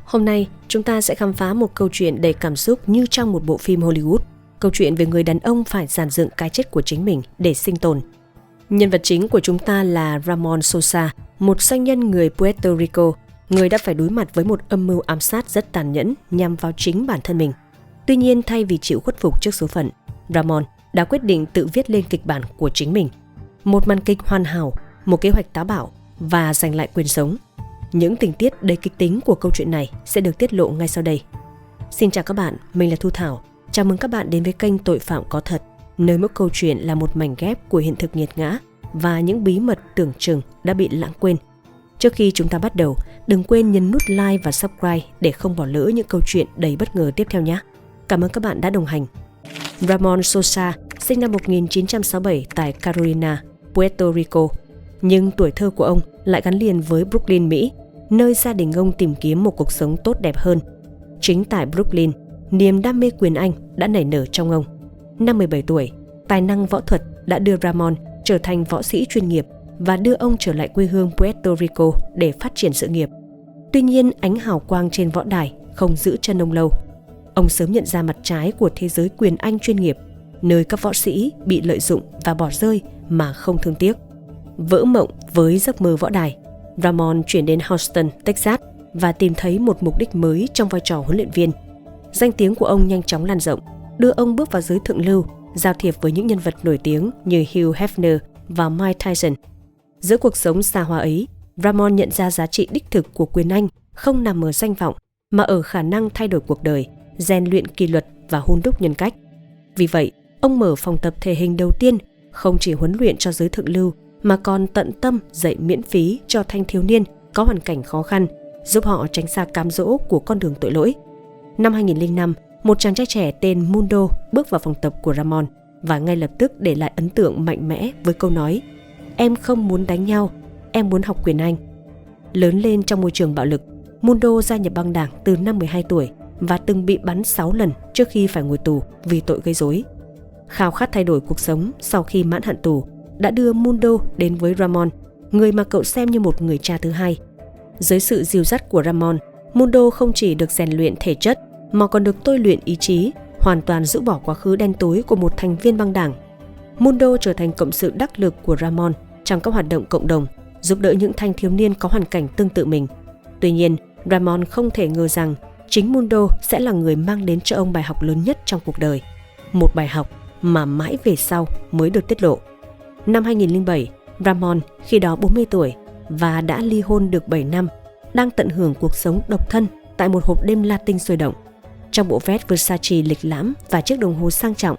Hôm nay, chúng ta sẽ khám phá một câu chuyện đầy cảm xúc như trong một bộ phim Hollywood. Câu chuyện về người đàn ông phải dàn dựng cái chết của chính mình để sinh tồn. Nhân vật chính của chúng ta là Ramon Sosa, một doanh nhân người Puerto Rico, người đã phải đối mặt với một âm mưu ám sát rất tàn nhẫn nhằm vào chính bản thân mình. Tuy nhiên, thay vì chịu khuất phục trước số phận, Ramon đã quyết định tự viết lên kịch bản của chính mình. Một màn kịch hoàn hảo, một kế hoạch táo bạo và giành lại quyền sống. Những tình tiết đầy kịch tính của câu chuyện này sẽ được tiết lộ ngay sau đây. Xin chào các bạn, mình là Thu Thảo. Chào mừng các bạn đến với kênh Tội Phạm Có Thật, nơi mỗi câu chuyện là một mảnh ghép của hiện thực nghiệt ngã và những bí mật tưởng chừng đã bị lãng quên. Trước khi chúng ta bắt đầu, đừng quên nhấn nút like và subscribe để không bỏ lỡ những câu chuyện đầy bất ngờ tiếp theo nhé. Cảm ơn các bạn đã đồng hành. Ramon Sosa sinh năm 1967 tại Carolina, Puerto Rico. Nhưng tuổi thơ của ông lại gắn liền với Brooklyn, Mỹ, nơi gia đình ông tìm kiếm một cuộc sống tốt đẹp hơn. Chính tại Brooklyn, niềm đam mê quyền Anh đã nảy nở trong ông. Năm 17 tuổi, tài năng võ thuật đã đưa Ramon trở thành võ sĩ chuyên nghiệp và đưa ông trở lại quê hương Puerto Rico để phát triển sự nghiệp. Tuy nhiên, ánh hào quang trên võ đài không giữ chân ông lâu. Ông sớm nhận ra mặt trái của thế giới quyền Anh chuyên nghiệp, nơi các võ sĩ bị lợi dụng và bỏ rơi mà không thương tiếc. Vỡ mộng với giấc mơ võ đài, Ramon chuyển đến Houston, Texas và tìm thấy một mục đích mới trong vai trò huấn luyện viên. Danh tiếng của ông nhanh chóng lan rộng, đưa ông bước vào giới thượng lưu, giao thiệp với những nhân vật nổi tiếng như Hugh Hefner và Mike Tyson. Giữa cuộc sống xa hoa ấy, Ramon nhận ra giá trị đích thực của quyền Anh không nằm ở danh vọng, mà ở khả năng thay đổi cuộc đời, rèn luyện kỷ luật và hun đúc nhân cách. Vì vậy, ông mở phòng tập thể hình đầu tiên, không chỉ huấn luyện cho giới thượng lưu, mà còn tận tâm dạy miễn phí cho thanh thiếu niên có hoàn cảnh khó khăn, giúp họ tránh xa cám dỗ của con đường tội lỗi. Năm 2005, một chàng trai trẻ tên Mundo bước vào phòng tập của Ramon và ngay lập tức để lại ấn tượng mạnh mẽ với câu nói: "Em không muốn đánh nhau, em muốn học quyền Anh." Lớn lên trong môi trường bạo lực, Mundo gia nhập băng đảng từ năm 12 tuổi và từng bị bắn 6 lần trước khi phải ngồi tù vì tội gây rối. Khao khát thay đổi cuộc sống sau khi mãn hạn tù đã đưa Mundo đến với Ramon, người mà cậu xem như một người cha thứ hai. Dưới sự dìu dắt của Ramon, Mundo không chỉ được rèn luyện thể chất mà còn được tôi luyện ý chí, hoàn toàn rũ bỏ quá khứ đen tối của một thành viên băng đảng. Mundo trở thành cộng sự đắc lực của Ramon trong các hoạt động cộng đồng, giúp đỡ những thanh thiếu niên có hoàn cảnh tương tự mình. Tuy nhiên, Ramon không thể ngờ rằng chính Mundo sẽ là người mang đến cho ông bài học lớn nhất trong cuộc đời. Một bài học mà mãi về sau mới được tiết lộ. Năm 2007, Ramon, khi đó 40 tuổi và đã ly hôn được 7 năm, đang tận hưởng cuộc sống độc thân tại một hộp đêm Latin sôi động. Trong bộ vest Versace lịch lãm và chiếc đồng hồ sang trọng,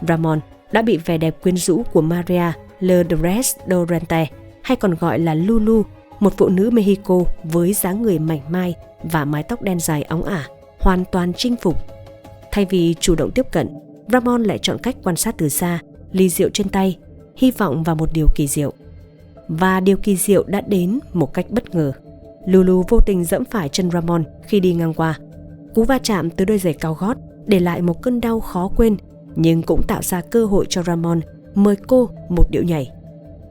Ramon đã bị vẻ đẹp quyến rũ của Maria Lourdes Durante, hay còn gọi là Lulu, một phụ nữ Mexico với dáng người mảnh mai và mái tóc đen dài óng ả, hoàn toàn chinh phục. Thay vì chủ động tiếp cận, Ramon lại chọn cách quan sát từ xa, ly rượu trên tay, hy vọng vào một điều kỳ diệu. Và điều kỳ diệu đã đến một cách bất ngờ. Lulu vô tình giẫm phải chân Ramon khi đi ngang qua. Cú va chạm từ đôi giày cao gót để lại một cơn đau khó quên, nhưng cũng tạo ra cơ hội cho Ramon mời cô một điệu nhảy.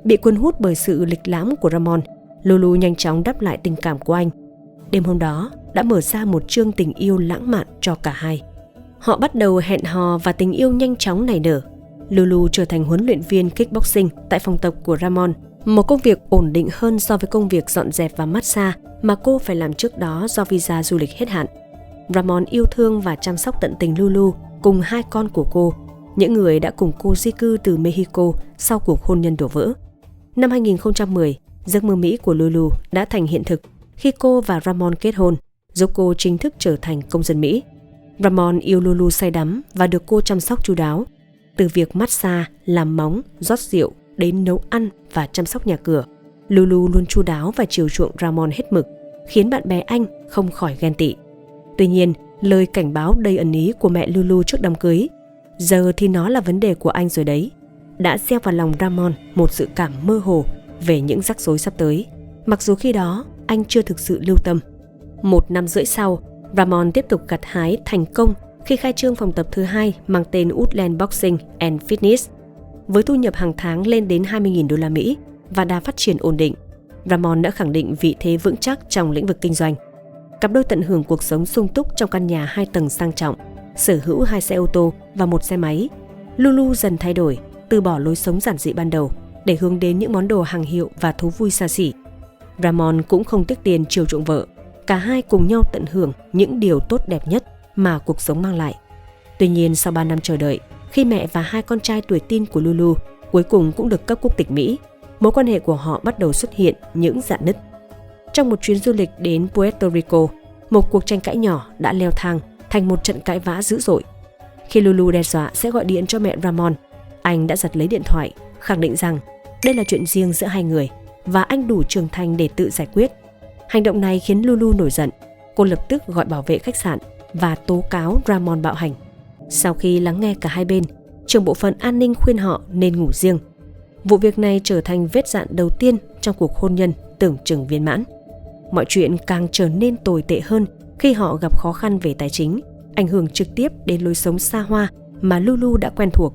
Bị cuốn hút bởi sự lịch lãm của Ramon, Lulu nhanh chóng đáp lại tình cảm của anh. Đêm hôm đó đã mở ra một chương tình yêu lãng mạn cho cả hai. Họ bắt đầu hẹn hò và tình yêu nhanh chóng nảy nở. Lulu trở thành huấn luyện viên kickboxing tại phòng tập của Ramon, một công việc ổn định hơn so với công việc dọn dẹp và massage mà cô phải làm trước đó do visa du lịch hết hạn. Ramon yêu thương và chăm sóc tận tình Lulu cùng hai con của cô, những người đã cùng cô di cư từ Mexico sau cuộc hôn nhân đổ vỡ. Năm 2010, giấc mơ Mỹ của Lulu đã thành hiện thực khi cô và Ramon kết hôn, giúp cô chính thức trở thành công dân Mỹ. Ramon yêu Lulu say đắm và được cô chăm sóc chu đáo. Từ việc massage, làm móng, rót rượu đến nấu ăn và chăm sóc nhà cửa, Lulu luôn chu đáo và chiều chuộng Ramon hết mực, khiến bạn bè anh không khỏi ghen tị. Tuy nhiên, lời cảnh báo đầy ẩn ý của mẹ Lulu trước đám cưới, "Giờ thì nó là vấn đề của anh rồi đấy", đã gieo vào lòng Ramon một dự cảm mơ hồ về những rắc rối sắp tới, mặc dù khi đó anh chưa thực sự lưu tâm. 1 năm rưỡi sau, Ramon tiếp tục gặt hái thành công khi khai trương phòng tập thứ hai mang tên Woodland Boxing and Fitness. Với thu nhập hàng tháng lên đến 20.000 đô la Mỹ và đà phát triển ổn định, Ramon đã khẳng định vị thế vững chắc trong lĩnh vực kinh doanh. Cặp đôi tận hưởng cuộc sống sung túc trong căn nhà 2 tầng sang trọng, sở hữu 2 xe ô tô và 1 xe máy. Lulu dần thay đổi, từ bỏ lối sống giản dị ban đầu để hướng đến những món đồ hàng hiệu và thú vui xa xỉ. Ramon cũng không tiếc tiền chiều chuộng vợ. Cả hai cùng nhau tận hưởng những điều tốt đẹp nhất mà cuộc sống mang lại. Tuy nhiên, sau 3 năm chờ đợi, khi mẹ và 2 con trai tuổi teen của Lulu cuối cùng cũng được cấp quốc tịch Mỹ, mối quan hệ của họ bắt đầu xuất hiện những rạn nứt. Trong một chuyến du lịch đến Puerto Rico, một cuộc tranh cãi nhỏ đã leo thang thành một trận cãi vã dữ dội. Khi Lulu đe dọa sẽ gọi điện cho mẹ Ramon, anh đã giật lấy điện thoại, khẳng định rằng đây là chuyện riêng giữa hai người và anh đủ trưởng thành để tự giải quyết. Hành động này khiến Lulu nổi giận. Cô lập tức gọi bảo vệ khách sạn và tố cáo Ramon bạo hành. Sau khi lắng nghe cả hai bên, trưởng bộ phận an ninh khuyên họ nên ngủ riêng. Vụ việc này trở thành vết rạn đầu tiên trong cuộc hôn nhân tưởng chừng viên mãn. Mọi chuyện càng trở nên tồi tệ hơn khi họ gặp khó khăn về tài chính, ảnh hưởng trực tiếp đến lối sống xa hoa mà Lulu đã quen thuộc.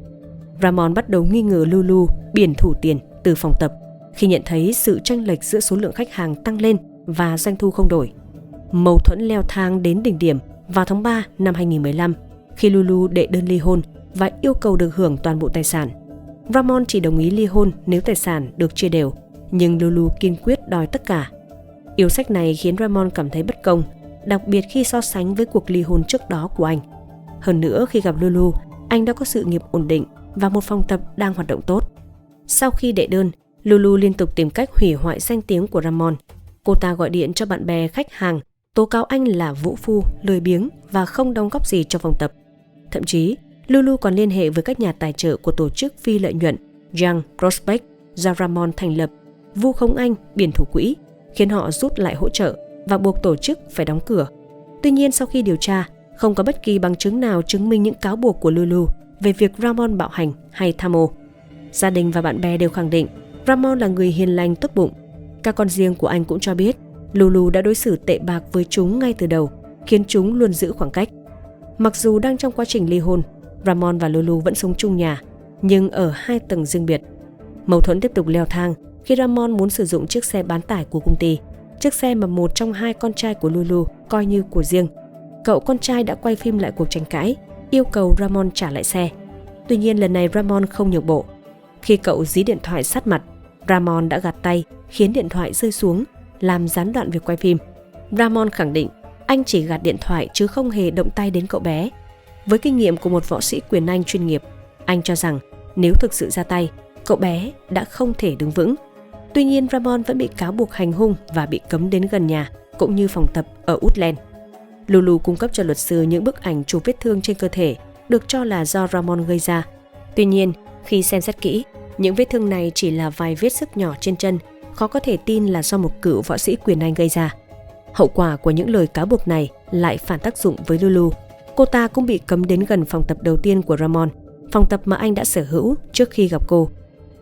Ramon bắt đầu nghi ngờ Lulu biển thủ tiền từ phòng tập khi nhận thấy sự chênh lệch giữa số lượng khách hàng tăng lên và doanh thu không đổi. Mâu thuẫn leo thang đến đỉnh điểm vào tháng 3 năm 2015 khi Lulu đệ đơn ly hôn và yêu cầu được hưởng toàn bộ tài sản. Ramon chỉ đồng ý ly hôn nếu tài sản được chia đều, nhưng Lulu kiên quyết đòi tất cả. Yêu sách này khiến Ramon cảm thấy bất công, đặc biệt khi so sánh với cuộc ly hôn trước đó của anh. Hơn nữa, khi gặp Lulu, anh đã có sự nghiệp ổn định và một phòng tập đang hoạt động tốt. Sau khi đệ đơn, Lulu liên tục tìm cách hủy hoại danh tiếng của Ramon. Cô ta gọi điện cho bạn bè khách hàng, tố cáo anh là vũ phu, lười biếng và không đóng góp gì cho phòng tập. Thậm chí, Lulu còn liên hệ với các nhà tài trợ của tổ chức phi lợi nhuận Young Prospect do Ramon thành lập, vu khống anh biển thủ quỹ, khiến họ rút lại hỗ trợ và buộc tổ chức phải đóng cửa. Tuy nhiên, sau khi điều tra, không có bất kỳ bằng chứng nào chứng minh những cáo buộc của Lulu về việc Ramon bạo hành hay tham ô. Gia đình và bạn bè đều khẳng định Ramon là người hiền lành tốt bụng. Các con riêng của anh cũng cho biết Lulu đã đối xử tệ bạc với chúng ngay từ đầu, khiến chúng luôn giữ khoảng cách. Mặc dù đang trong quá trình ly hôn, Ramon và Lulu vẫn sống chung nhà, nhưng ở 2 tầng riêng biệt. Mâu thuẫn tiếp tục leo thang khi Ramon muốn sử dụng chiếc xe bán tải của công ty, chiếc xe mà một trong 2 con trai của Lulu coi như của riêng. Cậu con trai đã quay phim lại cuộc tranh cãi, yêu cầu Ramon trả lại xe. Tuy nhiên, lần này Ramon không nhượng bộ. Khi cậu dí điện thoại sát mặt, Ramon đã gạt tay khiến điện thoại rơi xuống, làm gián đoạn việc quay phim. Ramon khẳng định anh chỉ gạt điện thoại chứ không hề động tay đến cậu bé. Với kinh nghiệm của một võ sĩ quyền Anh chuyên nghiệp, anh cho rằng nếu thực sự ra tay, cậu bé đã không thể đứng vững. Tuy nhiên, Ramon vẫn bị cáo buộc hành hung và bị cấm đến gần nhà cũng như phòng tập ở Woodland. Lulu cung cấp cho luật sư những bức ảnh chụp vết thương trên cơ thể được cho là do Ramon gây ra. Tuy nhiên, khi xem xét kỹ, những vết thương này chỉ là vài vết xước nhỏ trên chân, khó có thể tin là do một cựu võ sĩ quyền Anh gây ra. Hậu quả của những lời cáo buộc này lại phản tác dụng với Lulu. Cô ta cũng bị cấm đến gần phòng tập đầu tiên của Ramon, phòng tập mà anh đã sở hữu trước khi gặp cô.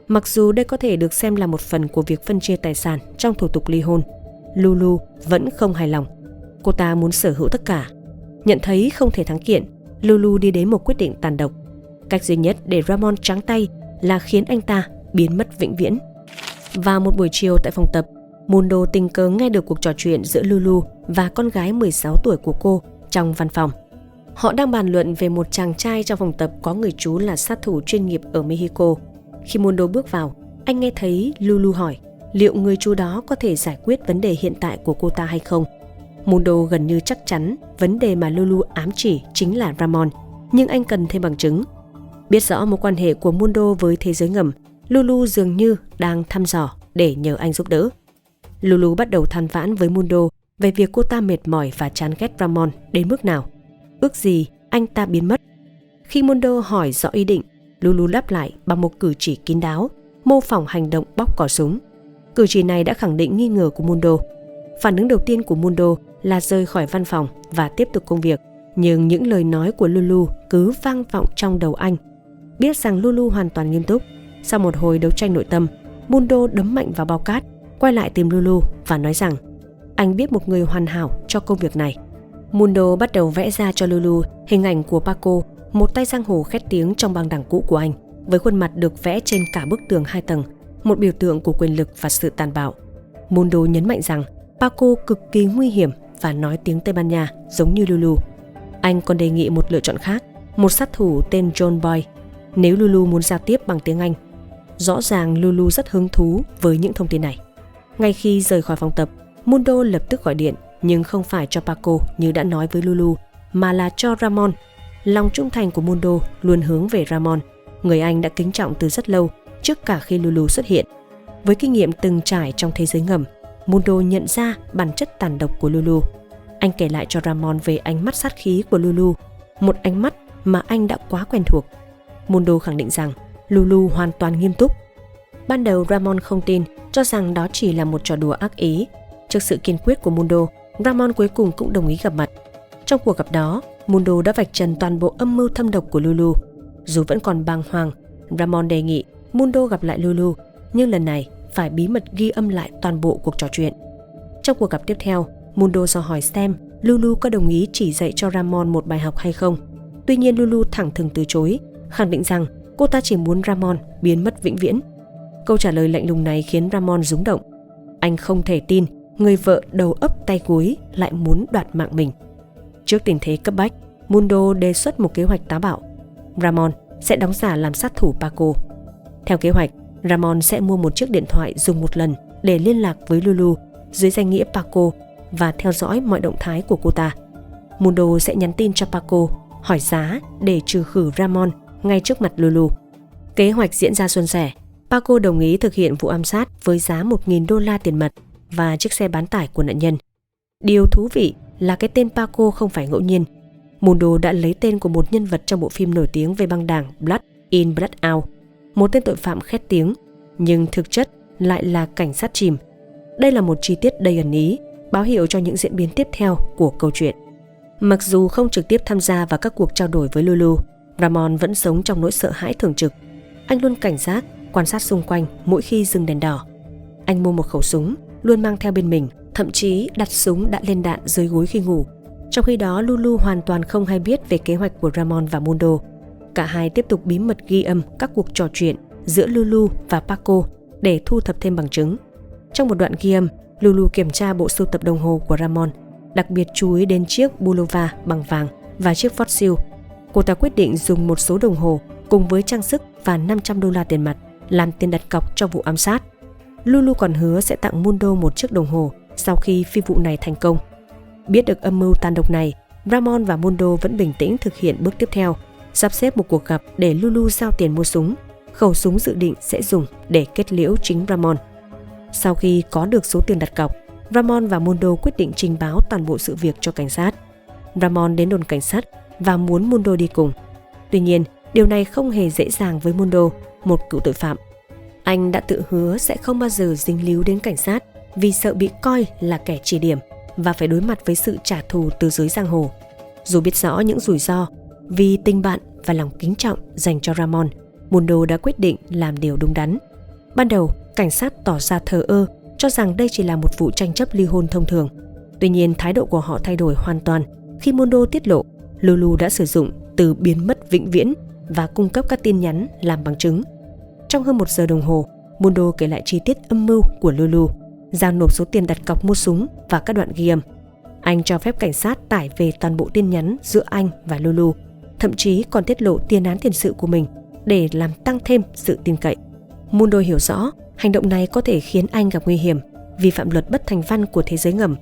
Mặc dù đây có thể được xem là một phần của việc phân chia tài sản trong thủ tục ly hôn, Lulu vẫn không hài lòng. Cô ta muốn sở hữu tất cả. Nhận thấy không thể thắng kiện, Lulu đi đến một quyết định tàn độc. Cách duy nhất để Ramon trắng tay là khiến anh ta biến mất vĩnh viễn. Vào một buổi chiều tại phòng tập, Mundo tình cờ nghe được cuộc trò chuyện giữa Lulu và con gái 16 tuổi của cô trong văn phòng. Họ đang bàn luận về một chàng trai trong phòng tập có người chú là sát thủ chuyên nghiệp ở Mexico. Khi Mundo bước vào, anh nghe thấy Lulu hỏi liệu người chú đó có thể giải quyết vấn đề hiện tại của cô ta hay không. Mundo gần như chắc chắn vấn đề mà Lulu ám chỉ chính là Ramon, nhưng anh cần thêm bằng chứng. Biết rõ mối quan hệ của Mundo với thế giới ngầm, Lulu dường như đang thăm dò để nhờ anh giúp đỡ. Lulu bắt đầu than vãn với Mundo về việc cô ta mệt mỏi và chán ghét Ramon đến mức nào. Ước gì anh ta biến mất. Khi Mundo hỏi rõ ý định, Lulu đáp lại bằng một cử chỉ kín đáo, mô phỏng hành động bóp cò súng. Cử chỉ này đã khẳng định nghi ngờ của Mundo. Phản ứng đầu tiên của Mundo là rời khỏi văn phòng và tiếp tục công việc, nhưng những lời nói của Lulu cứ vang vọng trong đầu anh. Biết rằng Lulu hoàn toàn nghiêm túc, sau một hồi đấu tranh nội tâm, Mundo đấm mạnh vào bao cát, quay lại tìm Lulu và nói rằng anh biết một người hoàn hảo cho công việc này. Mundo bắt đầu vẽ ra cho Lulu hình ảnh của Paco, một tay giang hồ khét tiếng trong băng đảng cũ của anh, với khuôn mặt được vẽ trên cả bức tường 2 tầng, một biểu tượng của quyền lực và sự tàn bạo. Mundo nhấn mạnh rằng Paco cực kỳ nguy hiểm và nói tiếng Tây Ban Nha giống như Lulu. Anh còn đề nghị một lựa chọn khác, một sát thủ tên John Boy, nếu Lulu muốn giao tiếp bằng tiếng Anh. Rõ ràng Lulu rất hứng thú với những thông tin này. Ngay khi rời khỏi phòng tập, Mundo lập tức gọi điện, nhưng không phải cho Paco như đã nói với Lulu, mà là cho Ramon. Lòng trung thành của Mundo luôn hướng về Ramon, người anh đã kính trọng từ rất lâu, trước cả khi Lulu xuất hiện. Với kinh nghiệm từng trải trong thế giới ngầm, Mundo nhận ra bản chất tàn độc của Lulu. Anh kể lại cho Ramon về ánh mắt sát khí của Lulu, một ánh mắt mà anh đã quá quen thuộc. Mundo khẳng định rằng Lulu hoàn toàn nghiêm túc. Ban đầu Ramon không tin, cho rằng đó chỉ là một trò đùa ác ý. Trước sự kiên quyết của Mundo, Ramon cuối cùng cũng đồng ý gặp mặt. Trong cuộc gặp đó, Mundo đã vạch trần toàn bộ âm mưu thâm độc của Lulu. Dù vẫn còn bàng hoàng, Ramon đề nghị Mundo gặp lại Lulu, nhưng lần này phải bí mật ghi âm lại toàn bộ cuộc trò chuyện. Trong cuộc gặp tiếp theo, Mundo dò hỏi xem Lulu có đồng ý chỉ dạy cho Ramon một bài học hay không. Tuy nhiên Lulu thẳng thừng từ chối, khẳng định rằng cô ta chỉ muốn Ramon biến mất vĩnh viễn. Câu trả lời lạnh lùng này khiến Ramon rúng động. Anh không thể tin người vợ đầu ấp tay gối lại muốn đoạt mạng mình. Trước tình thế cấp bách, Mundo đề xuất một kế hoạch táo bạo. Ramon sẽ đóng giả làm sát thủ Paco. Theo kế hoạch, Ramon sẽ mua một chiếc điện thoại dùng một lần để liên lạc với Lulu dưới danh nghĩa Paco và theo dõi mọi động thái của cô ta. Mundo sẽ nhắn tin cho Paco hỏi giá để trừ khử Ramon ngay trước mặt Lulu. Kế hoạch diễn ra suôn sẻ. Paco đồng ý thực hiện vụ ám sát với giá $1.000 tiền mặt và chiếc xe bán tải của nạn nhân. Điều thú vị là cái tên Paco không phải ngẫu nhiên. Mundo đã lấy tên của một nhân vật trong bộ phim nổi tiếng về băng đảng Blood In Blood Out, một tên tội phạm khét tiếng, nhưng thực chất lại là cảnh sát chìm. Đây là một chi tiết đầy ẩn ý, báo hiệu cho những diễn biến tiếp theo của câu chuyện. Mặc dù không trực tiếp tham gia vào các cuộc trao đổi với Lulu, Ramon vẫn sống trong nỗi sợ hãi thường trực. Anh luôn cảnh giác, quan sát xung quanh mỗi khi dừng đèn đỏ. Anh mua một khẩu súng, luôn mang theo bên mình, thậm chí đặt súng đã lên đạn dưới gối khi ngủ. Trong khi đó, Lulu hoàn toàn không hay biết về kế hoạch của Ramon và Mundo. Cả hai tiếp tục bí mật ghi âm các cuộc trò chuyện giữa Lulu và Paco để thu thập thêm bằng chứng. Trong một đoạn ghi âm, Lulu kiểm tra bộ sưu tập đồng hồ của Ramon, đặc biệt chú ý đến chiếc Bulova bằng vàng và chiếc Fossil. Cô ta quyết định dùng một số đồng hồ cùng với trang sức và $500 tiền mặt làm tiền đặt cọc cho vụ ám sát. Lulu còn hứa sẽ tặng Mundo một chiếc đồng hồ sau khi phi vụ này thành công. Biết được âm mưu tàn độc này, Ramon và Mundo vẫn bình tĩnh thực hiện bước tiếp theo, sắp xếp một cuộc gặp để Lulu giao tiền mua súng. Khẩu súng dự định sẽ dùng để kết liễu chính Ramon. Sau khi có được số tiền đặt cọc, Ramon và Mundo quyết định trình báo toàn bộ sự việc cho cảnh sát. Ramon đến đồn cảnh sát và muốn Mundo đi cùng. Tuy nhiên, điều này không hề dễ dàng với Mundo, một cựu tội phạm. Anh đã tự hứa sẽ không bao giờ dính líu đến cảnh sát vì sợ bị coi là kẻ chỉ điểm và phải đối mặt với sự trả thù từ giới giang hồ. Dù biết rõ những rủi ro, vì tình bạn và lòng kính trọng dành cho Ramon, Mundo đã quyết định làm điều đúng đắn. Ban đầu, cảnh sát tỏ ra thờ ơ, cho rằng đây chỉ là một vụ tranh chấp ly hôn thông thường. Tuy nhiên, thái độ của họ thay đổi hoàn toàn khi Mundo tiết lộ Lulu đã sử dụng từ biến mất vĩnh viễn và cung cấp các tin nhắn làm bằng chứng. Trong hơn 1 giờ đồng hồ, Mundo kể lại chi tiết âm mưu của Lulu, giao nộp số tiền đặt cọc mua súng và các đoạn ghi âm. Anh cho phép cảnh sát tải về toàn bộ tin nhắn giữa anh và Lulu, thậm chí còn tiết lộ tiền án tiền sự của mình để làm tăng thêm sự tin cậy. Mundo hiểu rõ hành động này có thể khiến anh gặp nguy hiểm, vi phạm luật bất thành văn của thế giới ngầm.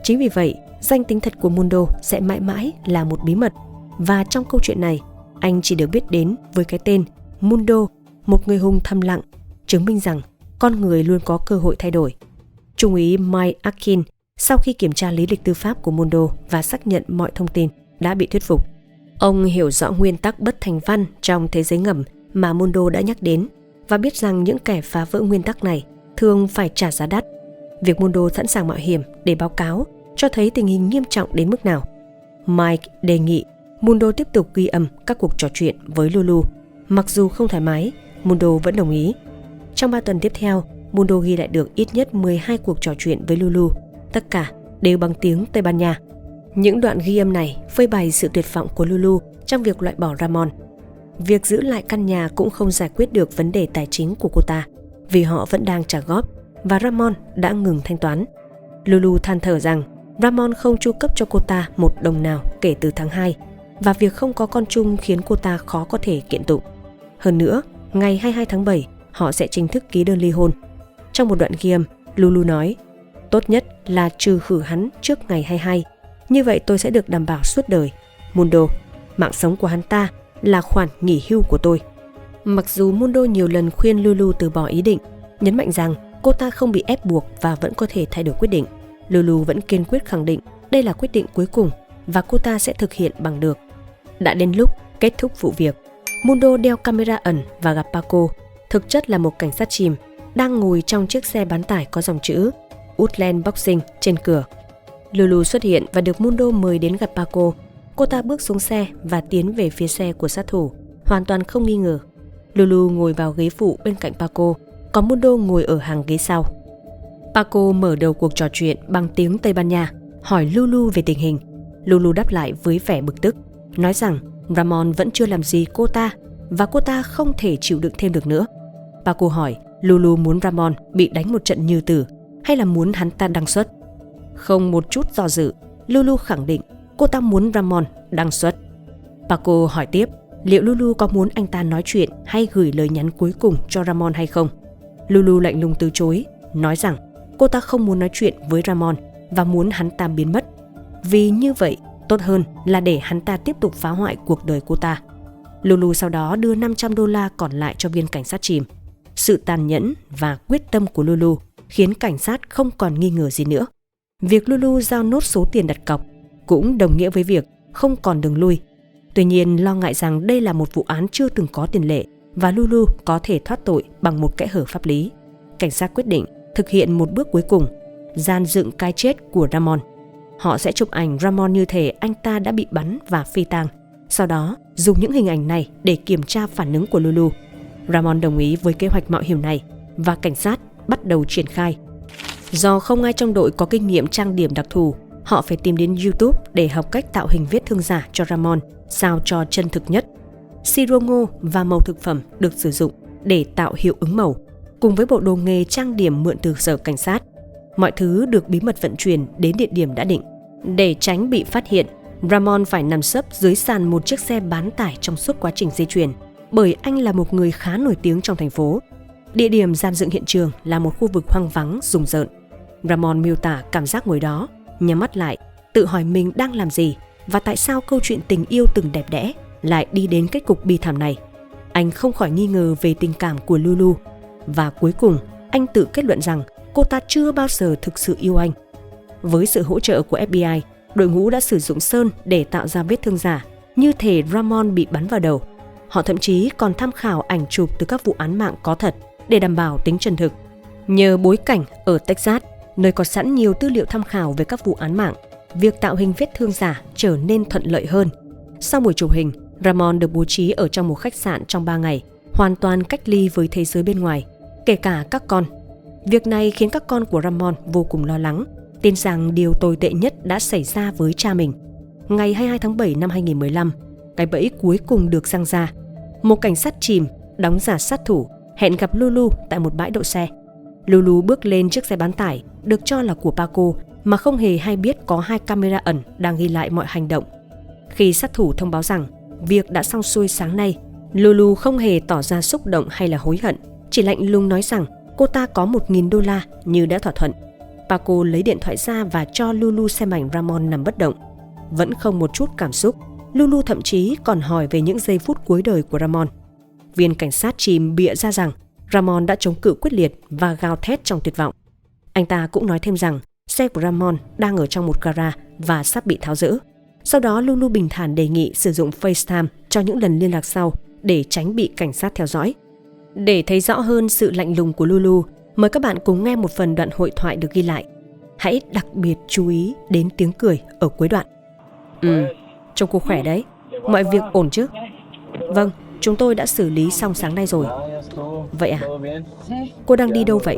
Chính vì vậy, danh tính thật của Mundo sẽ mãi mãi là một bí mật, và trong câu chuyện này, anh chỉ được biết đến với cái tên Mundo, một người hùng thầm lặng, chứng minh rằng con người luôn có cơ hội thay đổi. Trung úy Mike Akin, sau khi kiểm tra lý lịch tư pháp của Mundo và xác nhận mọi thông tin, đã bị thuyết phục. Ông hiểu rõ nguyên tắc bất thành văn trong thế giới ngầm mà Mundo đã nhắc đến và biết rằng những kẻ phá vỡ nguyên tắc này thường phải trả giá đắt. Việc Mundo sẵn sàng mạo hiểm để báo cáo cho thấy tình hình nghiêm trọng đến mức nào. Mike đề nghị Mundo tiếp tục ghi âm các cuộc trò chuyện với Lulu. Mặc dù không thoải mái, Mundo vẫn đồng ý. Trong 3 tuần tiếp theo, Mundo ghi lại được ít nhất 12 cuộc trò chuyện với Lulu, tất cả đều bằng tiếng Tây Ban Nha. Những đoạn ghi âm này phơi bày sự tuyệt vọng của Lulu trong việc loại bỏ Ramon. Việc giữ lại căn nhà cũng không giải quyết được vấn đề tài chính của cô ta, vì họ vẫn đang trả góp và Ramon đã ngừng thanh toán. Lulu than thở rằng Ramon không chu cấp cho cô ta một đồng nào kể từ tháng 2 và việc không có con chung khiến cô ta khó có thể kiện tụng. Hơn nữa, ngày 22 tháng 7, họ sẽ chính thức ký đơn ly hôn. Trong một đoạn ghi âm, Lulu nói, tốt nhất là trừ khử hắn trước ngày 22, như vậy tôi sẽ được đảm bảo suốt đời. Mundo, mạng sống của hắn ta là khoản nghỉ hưu của tôi. Mặc dù Mundo nhiều lần khuyên Lulu từ bỏ ý định, nhấn mạnh rằng cô ta không bị ép buộc và vẫn có thể thay đổi quyết định, Lulu vẫn kiên quyết khẳng định đây là quyết định cuối cùng và cô ta sẽ thực hiện bằng được. Đã đến lúc kết thúc vụ việc. Mundo đeo camera ẩn và gặp Paco, thực chất là một cảnh sát chìm, đang ngồi trong chiếc xe bán tải có dòng chữ Woodland Boxing trên cửa. Lulu xuất hiện và được Mundo mời đến gặp Paco. Cô ta bước xuống xe và tiến về phía xe của sát thủ, hoàn toàn không nghi ngờ. Lulu ngồi vào ghế phụ bên cạnh Paco, còn Mundo ngồi ở hàng ghế sau. Paco mở đầu cuộc trò chuyện bằng tiếng Tây Ban Nha, hỏi Lulu về tình hình. Lulu đáp lại với vẻ bực tức, nói rằng Ramon vẫn chưa làm gì cô ta và cô ta không thể chịu đựng thêm được nữa. Paco hỏi Lulu muốn Ramon bị đánh một trận như tử hay là muốn hắn ta đăng xuất. Không một chút do dự, Lulu khẳng định cô ta muốn Ramon đăng xuất. Paco hỏi tiếp liệu Lulu có muốn anh ta nói chuyện hay gửi lời nhắn cuối cùng cho Ramon hay không. Lulu lạnh lùng từ chối, nói rằng cô ta không muốn nói chuyện với Ramon và muốn hắn ta biến mất, vì như vậy tốt hơn là để hắn ta tiếp tục phá hoại cuộc đời cô ta. Lulu sau đó đưa $500 còn lại cho viên cảnh sát chìm. Sự tàn nhẫn và quyết tâm của Lulu khiến cảnh sát không còn nghi ngờ gì nữa. Việc Lulu giao nốt số tiền đặt cọc cũng đồng nghĩa với việc không còn đường lui. Tuy nhiên, lo ngại rằng đây là một vụ án chưa từng có tiền lệ và Lulu có thể thoát tội bằng một kẽ hở pháp lý, cảnh sát quyết định thực hiện một bước cuối cùng, dàn dựng cái chết của Ramon. Họ sẽ chụp ảnh Ramon như thể anh ta đã bị bắn và phi tang, sau đó dùng những hình ảnh này để kiểm tra phản ứng của Lulu. Ramon đồng ý với kế hoạch mạo hiểm này và cảnh sát bắt đầu triển khai. Do không ai trong đội có kinh nghiệm trang điểm đặc thù, họ phải tìm đến YouTube để học cách tạo hình vết thương giả cho Ramon sao cho chân thực nhất. Siro ngô và màu thực phẩm được sử dụng để tạo hiệu ứng màu, cùng với bộ đồ nghề trang điểm mượn từ sở cảnh sát. Mọi thứ được bí mật vận chuyển đến địa điểm đã định. Để tránh bị phát hiện, Ramon phải nằm sấp dưới sàn một chiếc xe bán tải trong suốt quá trình di chuyển, bởi anh là một người khá nổi tiếng trong thành phố. Địa điểm gian dựng hiện trường là một khu vực hoang vắng rùng rợn. Ramon miêu tả cảm giác ngồi đó, nhắm mắt lại, tự hỏi mình đang làm gì và tại sao câu chuyện tình yêu từng đẹp đẽ lại đi đến kết cục bi thảm này. Anh không khỏi nghi ngờ về tình cảm của Lulu và cuối cùng anh tự kết luận rằng cô ta chưa bao giờ thực sự yêu anh. Với sự hỗ trợ của FBI, đội ngũ đã sử dụng sơn để tạo ra vết thương giả như thể Ramon bị bắn vào đầu. Họ thậm chí còn tham khảo ảnh chụp từ các vụ án mạng có thật để đảm bảo tính chân thực. Nhờ bối cảnh ở Texas, nơi có sẵn nhiều tư liệu tham khảo về các vụ án mạng, việc tạo hình vết thương giả trở nên thuận lợi hơn. Sau buổi chụp hình, Ramon được bố trí ở trong một khách sạn trong 3 ngày, hoàn toàn cách ly với thế giới bên ngoài, kể cả các con. Việc này khiến các con của Ramon vô cùng lo lắng, tin rằng điều tồi tệ nhất đã xảy ra với cha mình. Ngày 22 tháng 7 năm 2015, cái bẫy cuối cùng được giăng ra. Một cảnh sát chìm đóng giả sát thủ hẹn gặp Lulu tại một bãi đậu xe. Lulu bước lên chiếc xe bán tải được cho là của Paco mà không hề hay biết có 2 camera ẩn đang ghi lại mọi hành động. Khi sát thủ thông báo rằng việc đã xong xuôi sáng nay, Lulu không hề tỏ ra xúc động hay là hối hận, chỉ lạnh lùng nói rằng cô ta có $1.000 như đã thỏa thuận. Paco lấy điện thoại ra và cho Lulu xem ảnh Ramon nằm bất động. Vẫn không một chút cảm xúc, Lulu thậm chí còn hỏi về những giây phút cuối đời của Ramon. Viên cảnh sát chìm bịa ra rằng Ramon đã chống cự quyết liệt và gào thét trong tuyệt vọng. Anh ta cũng nói thêm rằng xe của Ramon đang ở trong một gara và sắp bị tháo dỡ. Sau đó Lulu bình thản đề nghị sử dụng FaceTime cho những lần liên lạc sau để tránh bị cảnh sát theo dõi. Để thấy rõ hơn sự lạnh lùng của Lulu, mời các bạn cùng nghe một phần đoạn hội thoại được ghi lại. Hãy đặc biệt chú ý đến tiếng cười ở cuối đoạn. Trông cô khỏe đấy. Mọi việc ổn chứ? Vâng, chúng tôi đã xử lý xong sáng nay rồi. Vậy à? Cô đang đi đâu vậy?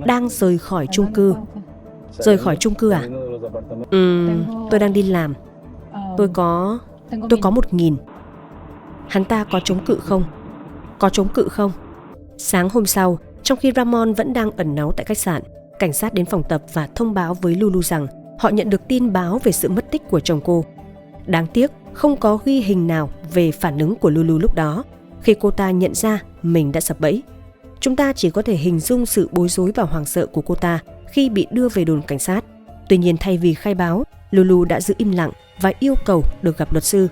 Đang rời khỏi chung cư. Rời khỏi chung cư à? Tôi đang đi làm. Tôi có 1.000. Hắn ta có chống cự không? Có chống cự không? Sáng hôm sau, trong khi Ramon vẫn đang ẩn náu tại khách sạn, cảnh sát đến phòng tập và thông báo với Lulu rằng họ nhận được tin báo về sự mất tích của chồng cô. Đáng tiếc, không có ghi hình nào về phản ứng của Lulu lúc đó, khi cô ta nhận ra mình đã sập bẫy. Chúng ta chỉ có thể hình dung sự bối rối và hoảng sợ của cô ta khi bị đưa về đồn cảnh sát. Tuy nhiên, thay vì khai báo, Lulu đã giữ im lặng và yêu cầu được gặp luật sư.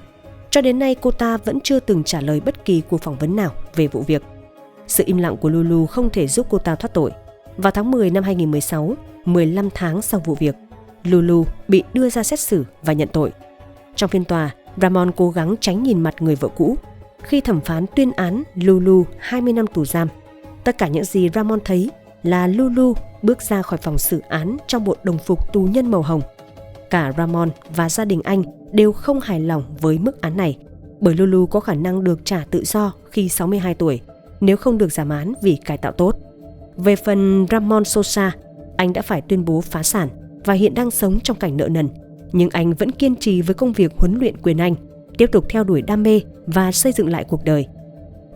Cho đến nay, cô ta vẫn chưa từng trả lời bất kỳ cuộc phỏng vấn nào về vụ việc. Sự im lặng của Lulu không thể giúp cô ta thoát tội. Vào tháng 10 năm 2016, 15 tháng sau vụ việc, Lulu bị đưa ra xét xử và nhận tội. Trong phiên tòa, Ramon cố gắng tránh nhìn mặt người vợ cũ. Khi thẩm phán tuyên án Lulu 20 năm tù giam, tất cả những gì Ramon thấy là Lulu bước ra khỏi phòng xử án trong bộ đồng phục tù nhân màu hồng. Cả Ramon và gia đình anh đều không hài lòng với mức án này, bởi Lulu có khả năng được trả tự do khi 62 tuổi, nếu không được giảm án vì cải tạo tốt. Về phần Ramon Sosa, anh đã phải tuyên bố phá sản và hiện đang sống trong cảnh nợ nần, nhưng anh vẫn kiên trì với công việc huấn luyện quyền Anh, tiếp tục theo đuổi đam mê và xây dựng lại cuộc đời.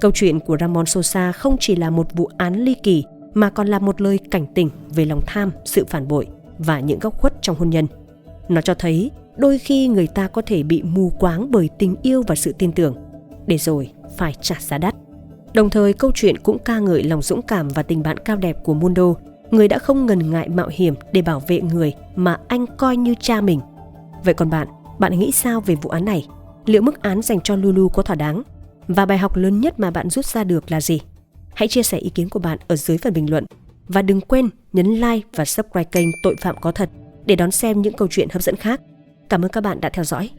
Câu chuyện của Ramon Sosa không chỉ là một vụ án ly kỳ, mà còn là một lời cảnh tỉnh về lòng tham, sự phản bội và những góc khuất trong hôn nhân. Nó cho thấy đôi khi người ta có thể bị mù quáng bởi tình yêu và sự tin tưởng, để rồi phải trả giá đắt. Đồng thời, câu chuyện cũng ca ngợi lòng dũng cảm và tình bạn cao đẹp của Mundo, người đã không ngần ngại mạo hiểm để bảo vệ người mà anh coi như cha mình. Vậy còn bạn nghĩ sao về vụ án này? Liệu mức án dành cho Lulu có thỏa đáng? Và bài học lớn nhất mà bạn rút ra được là gì? Hãy chia sẻ ý kiến của bạn ở dưới phần bình luận. Và đừng quên nhấn like và subscribe kênh Tội Phạm Có Thật để đón xem những câu chuyện hấp dẫn khác. Cảm ơn các bạn đã theo dõi.